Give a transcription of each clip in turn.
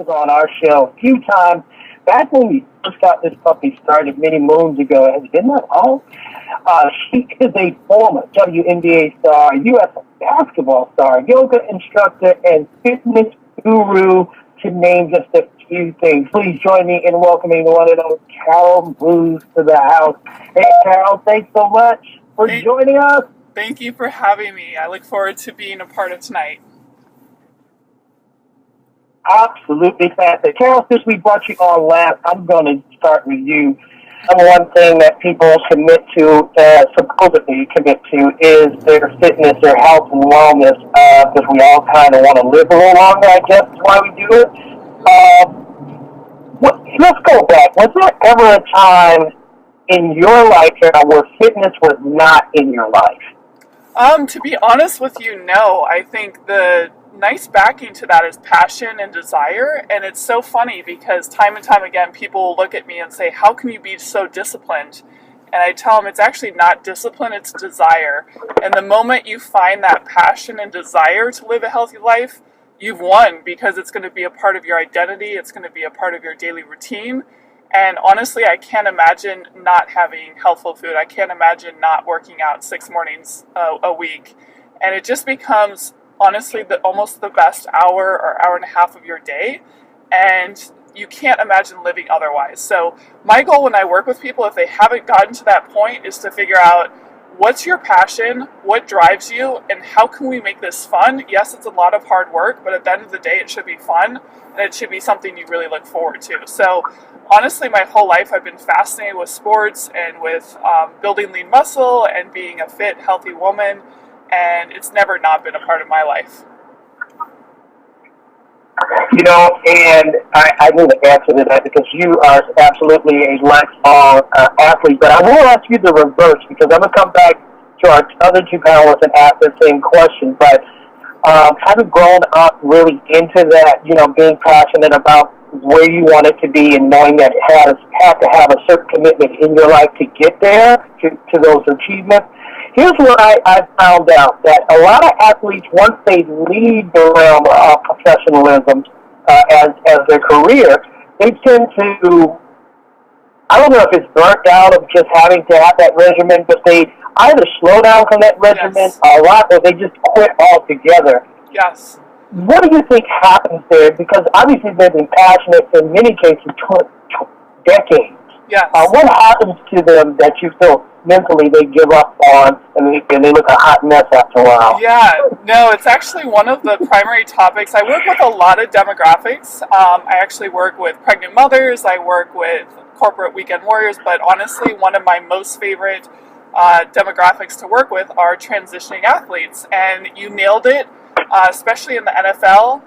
on our show a few times. Back when we first got this puppy started many moons ago, has been that long? She is a former WNBA star, U.S. basketball star, yoga instructor, and fitness guru, to name just a few things. Please join me in welcoming the one and only Carolyn Moos to the house. Hey, Carol, thanks so much for joining us. Thank you for having me. I look forward to being a part of tonight. Absolutely fantastic. Carol, since we brought you on last, I'm going to start with you. Number one thing that people commit to, supposedly commit to, is their fitness, their health and wellness, because we all kind of want to live a little longer, I guess is why we do it. Let's go back. Was there ever a time in your life, Carol, where fitness was not in your life? To be honest with you, no. I think the nice backing to that is passion and desire, and it's so funny because time and time again people look at me and say, how can you be so disciplined? And I tell them it's actually not discipline, it's desire. And the moment you find that passion and desire to live a healthy life, you've won, because it's going to be a part of your identity, it's going to be a part of your daily routine. And honestly, I can't imagine not having healthful food. I can't imagine not working out 6 mornings a week. And it just becomes honestly almost the best hour or hour and a half of your day, and you can't imagine living otherwise. So my goal when I work with people, if they haven't gotten to that point, is to figure out what's your passion, what drives you, and how can we make this fun? Yes, it's a lot of hard work, but at the end of the day it should be fun, and it should be something you really look forward to. So honestly, my whole life I've been fascinated with sports and with building lean muscle and being a fit, healthy woman, and it's never not been a part of my life. You know, and I need to answer to that because you are absolutely a lifelong athlete. But I will ask you the reverse, because I'm going to come back to our other two panelists and ask the same question. But having grown up really into that, you know, being passionate about where you want it to be and knowing that it had to have a certain commitment in your life to get there, to those achievements. Here's what I found out, that a lot of athletes, once they leave the realm of professionalism as their career, they tend to, I don't know if it's burnt out of just having to have that regimen, but they either slow down from that regimen a lot, or they just quit altogether. Yes. What do you think happens there? Because obviously they've been passionate in many cases decades. Yes. What happens to them that you feel mentally they give up on, and they look a hot mess after a while? Yeah, no, it's actually one of the primary topics. I work with a lot of demographics. I actually work with pregnant mothers, I work with corporate weekend warriors, but honestly, one of my most favorite demographics to work with are transitioning athletes. And you nailed it, especially in the NFL,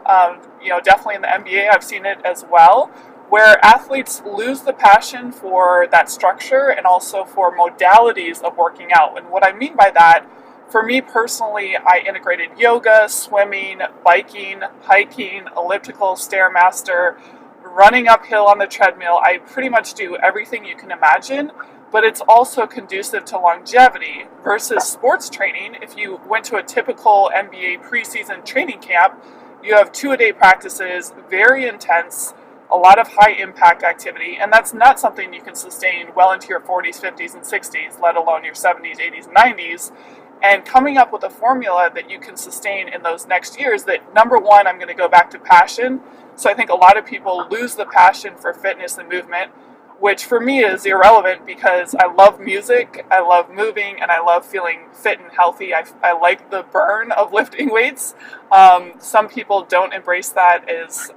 definitely in the NBA, I've seen it as well, where athletes lose the passion for that structure and also for modalities of working out. And what I mean by that, for me personally, I integrated yoga, swimming, biking, hiking, elliptical, Stairmaster, running uphill on the treadmill. I pretty much do everything you can imagine, but it's also conducive to longevity versus sports training. If you went to a typical NBA preseason training camp, you have 2-a-day practices, very intense, a lot of high impact activity, and that's not something you can sustain well into your 40s, 50s, and 60s, let alone your 70s, 80s, and 90s. And coming up with a formula that you can sustain in those next years, that number one, I'm going to go back to passion. So I think a lot of people lose the passion for fitness and movement, which for me is irrelevant because I love music, I love moving, and I love feeling fit and healthy. I like the burn of lifting weights. Some people don't embrace that as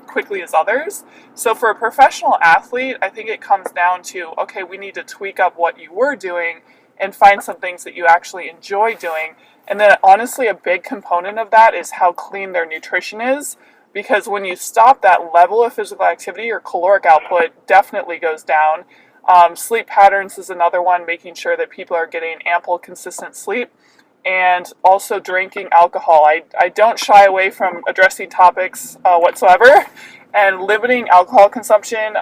quickly as others. So for a professional athlete, I think it comes down to, okay, we need to tweak up what you were doing and find some things that you actually enjoy doing. And then honestly, a big component of that is how clean their nutrition is. Because when you stop that level of physical activity, your caloric output definitely goes down. Sleep patterns is another one, making sure that people are getting ample, consistent sleep. And also drinking alcohol. I don't shy away from addressing topics whatsoever. And limiting alcohol consumption,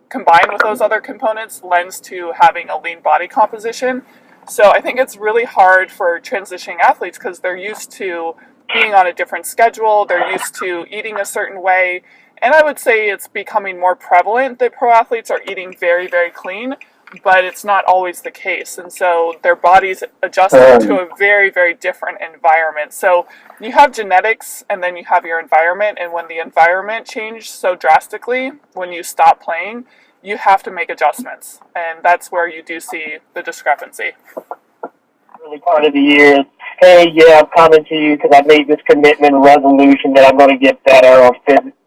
combined with those other components, lends to having a lean body composition. So I think it's really hard for transitioning athletes because they're used to being on a different schedule, they're used to eating a certain way, And I would say it's becoming more prevalent that pro athletes are eating very, very clean, but it's not always the case. And so their bodies adjusting to a very, very different environment. So you have genetics and then you have your environment. And when the environment changed so drastically, when you stop playing, you have to make adjustments. And that's where you do see the discrepancy. Really part of the year, hey, yeah, I'm coming to you because I made this commitment resolution that I'm going to get better or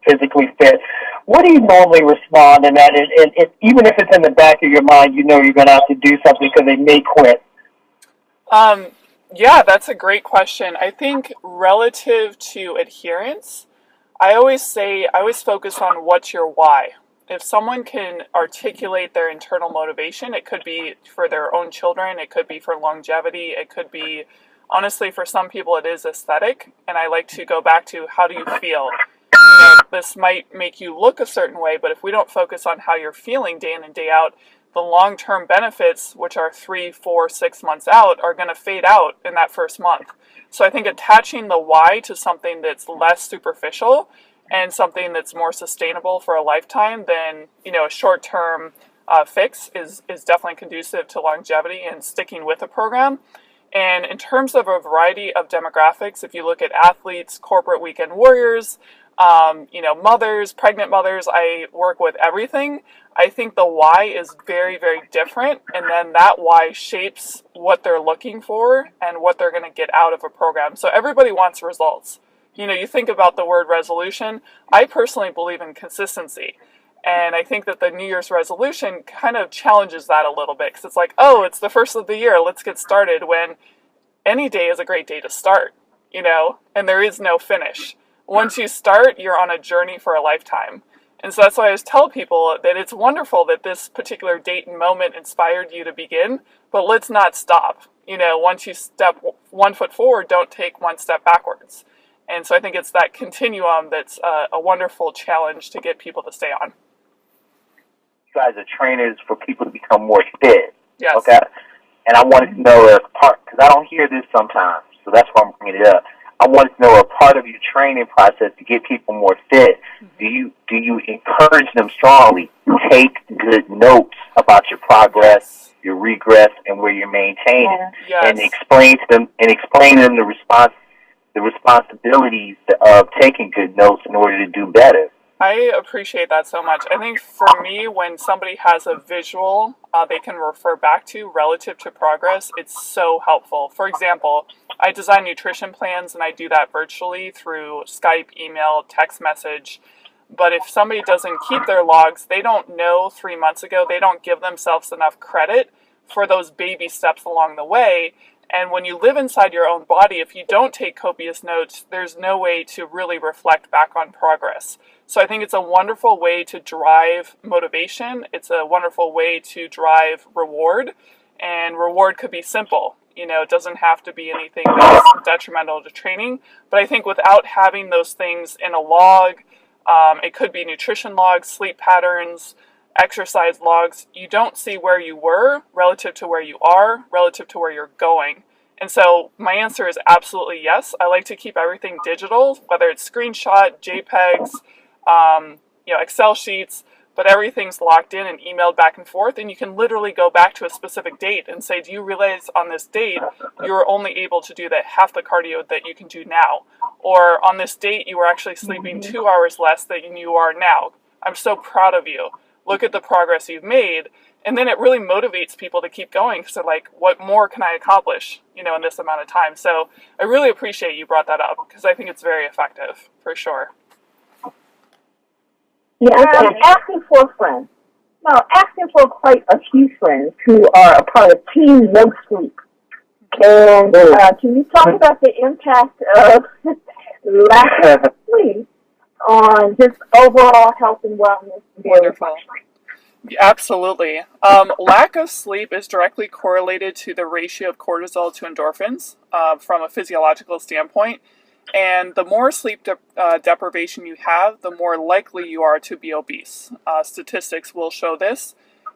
physically fit. What do you normally respond in that? And even if it's in the back of your mind, you know you're going to have to do something because they may quit. Yeah, that's a great question. I think relative to adherence, I always focus on what's your why. If someone can articulate their internal motivation, it could be for their own children, it could be for longevity, it could be, honestly, for some people it is aesthetic, and I like to go back to how do you feel? This might make you look a certain way, but if we don't focus on how you're feeling day in and day out, the long-term benefits, which are 3, 4, 6 months out, are going to fade out in that first month. So I think attaching the why to something that's less superficial and something that's more sustainable for a lifetime than, a short-term fix is definitely conducive to longevity and sticking with a program. And in terms of a variety of demographics, if you look at athletes, corporate weekend warriors, mothers, pregnant mothers, I work with everything. I think the why is very, very different. And then that why shapes what they're looking for and what they're going to get out of a program. So everybody wants results. You think about the word resolution. I personally believe in consistency. And I think that the New Year's resolution kind of challenges that a little bit because it's like, oh, it's the first of the year, let's get started, when any day is a great day to start, and there is no finish. Once you start, you're on a journey for a lifetime. And so that's why I always tell people that it's wonderful that this particular date and moment inspired you to begin, but let's not stop. Once you step 1 foot forward, don't take 1 step backwards. And so I think it's that continuum that's a wonderful challenge to get people to stay on. You guys are trainers for people to become more fit. Yes. Okay? And I wanted to know a part, because I don't hear this sometimes, so that's why I'm bringing it up. I wanted to know a part of your training process to get people more fit. Do you encourage them strongly to take good notes about your progress, your regress, and where you're maintaining, and explain to them the responsibilities of taking good notes in order to do better? I appreciate that so much. I think for me, when somebody has a visual they can refer back to relative to progress, it's so helpful. For example, I design nutrition plans and I do that virtually through Skype, email, text message. But if somebody doesn't keep their logs, they don't know 3 months ago, they don't give themselves enough credit for those baby steps along the way. And when you live inside your own body, if you don't take copious notes, there's no way to really reflect back on progress. So I think it's a wonderful way to drive motivation. It's a wonderful way to drive reward. And reward could be simple. It doesn't have to be anything that's detrimental to training. But I think without having those things in a log, it could be nutrition logs, sleep patterns, exercise logs, you don't see where you were relative to where you are, relative to where you're going. And so my answer is absolutely yes. I like to keep everything digital, whether it's screenshot, JPEGs, Excel sheets, but everything's locked in and emailed back and forth. And you can literally go back to a specific date and say, do you realize on this date, you were only able to do that half the cardio that you can do now? Or on this date, you were actually sleeping 2 hours less than you are now. I'm so proud of you. Look at the progress you've made. And then it really motivates people to keep going. So what more can I accomplish, in this amount of time? So I really appreciate you brought that up because I think it's very effective for sure. Yeah, I'm asking for a friend. No, asking for quite a few friends who are a part of Team No Sleep. And can you talk about the impact of lack of sleep on just overall health and wellness? Wonderful. Absolutely. Lack of sleep is directly correlated to the ratio of cortisol to endorphins from a physiological standpoint. And the more sleep deprivation you have, the more likely you are to be obese. Statistics will show this.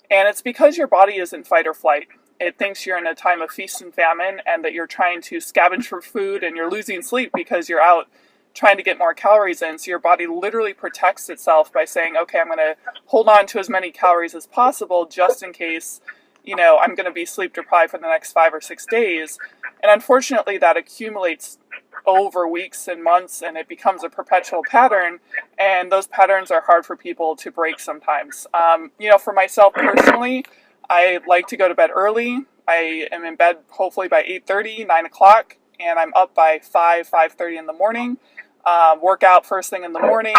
And it's because your body is in fight or flight. It thinks you're in a time of feast and famine and that you're trying to scavenge for food and you're losing sleep because you're out trying to get more calories in. So your body literally protects itself by saying, okay, I'm going to hold on to as many calories as possible just in case, I'm going to be sleep deprived for the next 5 or 6 days. And unfortunately, that accumulates over weeks and months, and it becomes a perpetual pattern. And those patterns are hard for people to break sometimes. For myself personally, I like to go to bed early. I am in bed hopefully by 8:30, 9 o'clock, and I'm up by 5:30 in the morning. Work out first thing in the morning.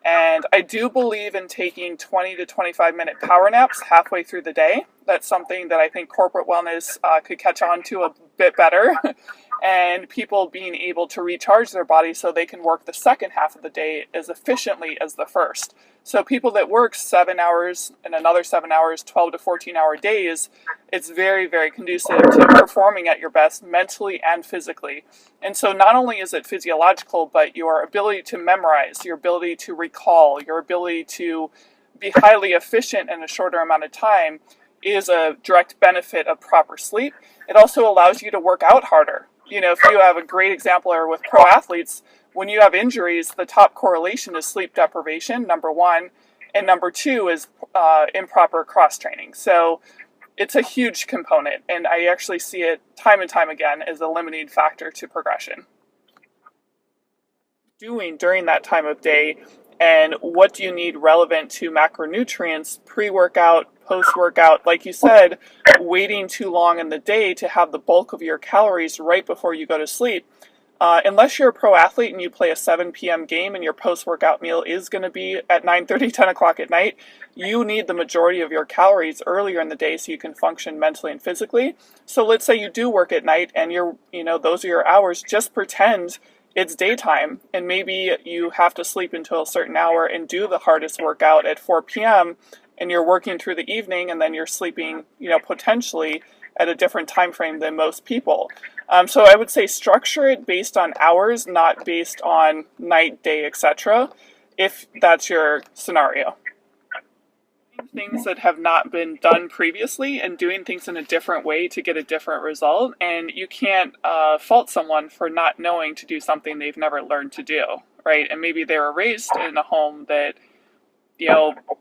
And I do believe in taking 20 to 25-minute power naps halfway through the day. That's something that I think corporate wellness could catch on to a bit better. And people being able to recharge their body so they can work the second half of the day as efficiently as the first. So people that work 7 hours and another 7 hours, 12 to 14-hour days, it's very, very conducive to performing at your best mentally and physically. And so not only is it physiological, but your ability to memorize, your ability to recall, your ability to be highly efficient in a shorter amount of time is a direct benefit of proper sleep. It also allows you to work out harder. If you have a great example or with pro athletes, when you have injuries, the top correlation is sleep deprivation, number one, and number two is improper cross training. So it's a huge component, and I actually see it time and time again as a limiting factor to progression. Doing during that time of day, and what do you need relevant to macronutrients pre-workout, post-workout? Like you said, waiting too long in the day to have the bulk of your calories right before you go to sleep. Unless you're a pro athlete and you play a 7 p.m. game and your post-workout meal is going to be at 9:30, 10 o'clock at night, you need the majority of your calories earlier in the day so you can function mentally and physically. So let's say you do work at night and those are your hours. Just pretend it's daytime, and maybe you have to sleep until a certain hour and do the hardest workout at 4 p.m., and you're working through the evening, and then you're sleeping, potentially at a different time frame than most people. So I would say structure it based on hours, not based on night, day, etc., if that's your scenario. Things that have not been done previously and doing things in a different way to get a different result, and you can't fault someone for not knowing to do something they've never learned to do, right? And maybe they were raised in a home that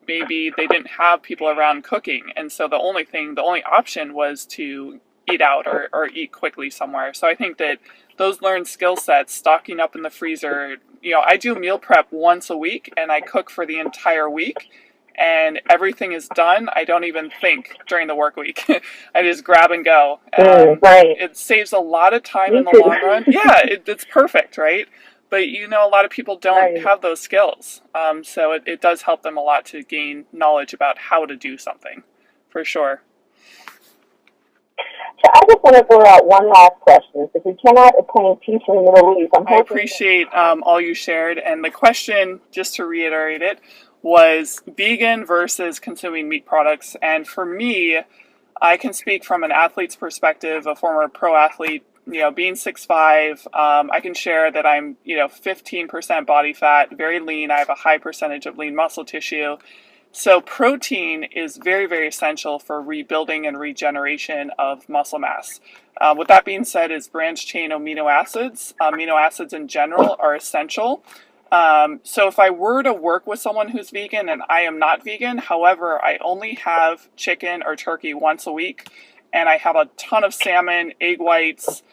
maybe they didn't have people around cooking, and so the only option was to eat out or eat quickly somewhere. So I think that those learned skill sets, stocking up in the freezer, I do meal prep once a week and I cook for the entire week, and everything is done. I don't even think during the work week. I just grab and go. Right. It saves a lot of time in the long run. Yeah, it's perfect, right? But a lot of people don't have those skills. So it does help them a lot to gain knowledge about how to do something, for sure. So I just want to throw out one last question. If we cannot attain peace in the Middle East, I appreciate all you shared. And the question, just to reiterate it, was vegan versus consuming meat products. And for me, I can speak from an athlete's perspective, a former pro athlete, being 6'5", I can share that I'm, 15% body fat, very lean. I have a high percentage of lean muscle tissue. So protein is very, very essential for rebuilding and regeneration of muscle mass. With that being said, is branched chain amino acids in general are essential. So if I were to work with someone who's vegan, and I am not vegan, however, I only have chicken or turkey once a week, and I have a ton of salmon, egg whites,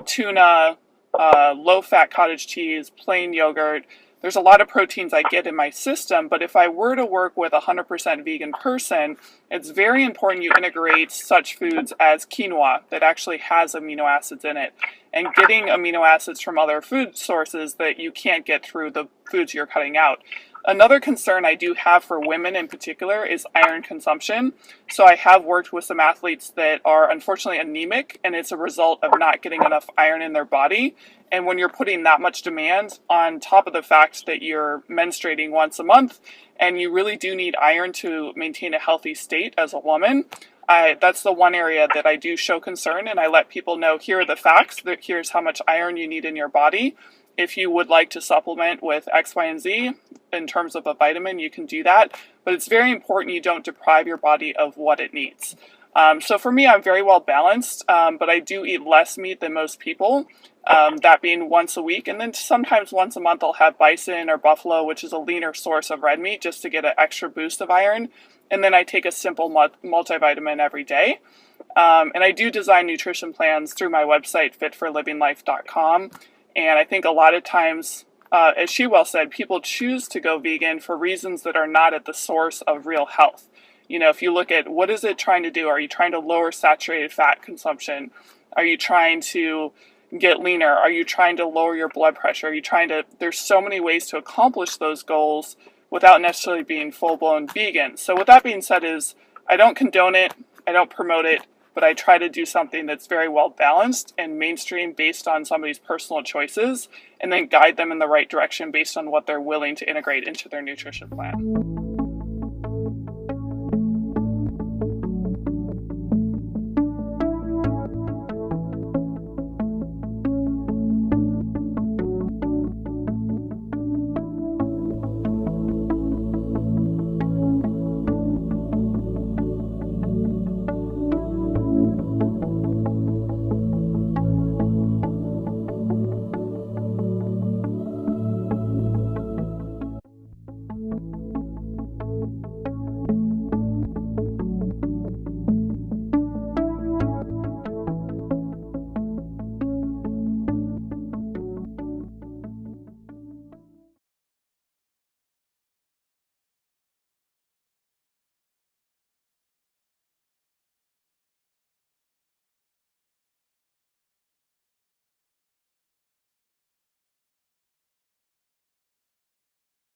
tuna, low-fat cottage cheese, plain yogurt. There's a lot of proteins I get in my system, but if I were to work with a 100% vegan person, it's very important you integrate such foods as quinoa that actually has amino acids in it, and getting amino acids from other food sources that you can't get through the foods you're cutting out. Another concern I do have for women in particular is iron consumption. So I have worked with some athletes that are unfortunately anemic, and it's a result of not getting enough iron in their body. And when you're putting that much demand on top of the fact that you're menstruating once a month, and you really do need iron to maintain a healthy state as a woman, that's the one area that I do show concern, and I let people know, here are the facts, that here's how much iron you need in your body. If you would like to supplement with X, Y, and Z in terms of a vitamin, you can do that. But it's very important you don't deprive your body of what it needs. So for me, I'm very well balanced, but I do eat less meat than most people, that being once a week. And then sometimes once a month, I'll have bison or buffalo, which is a leaner source of red meat, just to get an extra boost of iron. And then I take a simple multivitamin every day. And I do design nutrition plans through my website, fitforlivinglife.com. And I think a lot of times, as she well said, people choose to go vegan for reasons that are not at the source of real health. You know, if you look at what is it trying to do? Are you trying to lower saturated fat consumption? Are you trying to get leaner? Are you trying to lower your blood pressure? Are you trying to, there's so many ways to accomplish those goals without necessarily being full-blown vegan. So with that being said is, I don't condone it, I don't promote it, but I try to do something that's very well balanced and mainstream based on somebody's personal choices, and then guide them in the right direction based on what they're willing to integrate into their nutrition plan.